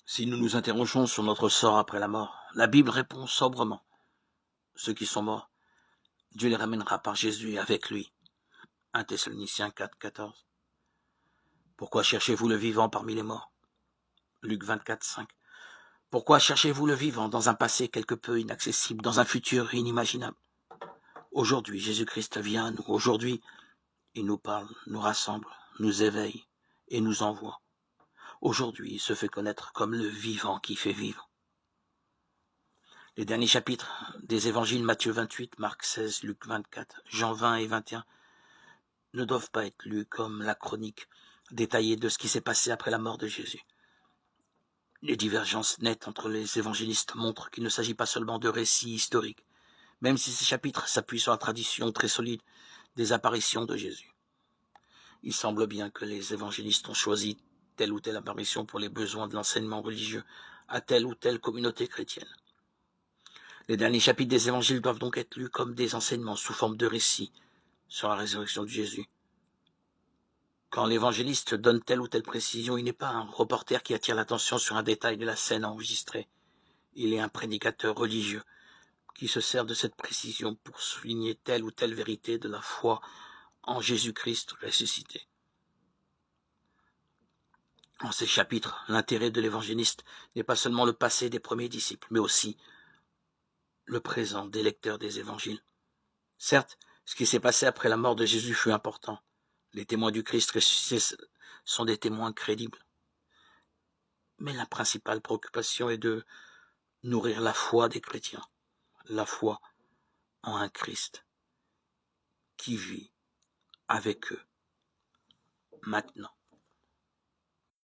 Si nous nous interrogeons sur notre sort après la mort, la Bible répond sobrement. Ceux qui sont morts, Dieu les ramènera par Jésus et avec lui. 1 Thessaloniciens 4, 14. Pourquoi cherchez-vous le vivant parmi les morts? Luc 24, 5. Pourquoi cherchez-vous le vivant dans un passé quelque peu inaccessible, dans un futur inimaginable? Aujourd'hui, Jésus-Christ vient à nous. Aujourd'hui, il nous parle, nous rassemble, nous éveille et nous envoie. Aujourd'hui, il se fait connaître comme le vivant qui fait vivre. Les derniers chapitres des évangiles Matthieu 28, Marc 16, Luc 24, Jean 20 et 21 ne doivent pas être lus comme la chronique détaillée de ce qui s'est passé après la mort de Jésus. Les divergences nettes entre les évangélistes montrent qu'il ne s'agit pas seulement de récits historiques, même si ces chapitres s'appuient sur la tradition très solide des apparitions de Jésus. Il semble bien que les évangélistes ont choisi telle ou telle apparition pour les besoins de l'enseignement religieux à telle ou telle communauté chrétienne. Les derniers chapitres des évangiles doivent donc être lus comme des enseignements sous forme de récits sur la résurrection de Jésus. Quand l'évangéliste donne telle ou telle précision, il n'est pas un reporter qui attire l'attention sur un détail de la scène enregistrée. Il est un prédicateur religieux qui se sert de cette précision pour souligner telle ou telle vérité de la foi en Jésus-Christ ressuscité. En ces chapitres, l'intérêt de l'évangéliste n'est pas seulement le passé des premiers disciples, mais aussi le présent des lecteurs des évangiles. Certes, ce qui s'est passé après la mort de Jésus fut important. Les témoins du Christ ressuscité sont des témoins crédibles. Mais la principale préoccupation est de nourrir la foi des chrétiens, la foi en un Christ qui vit avec eux maintenant.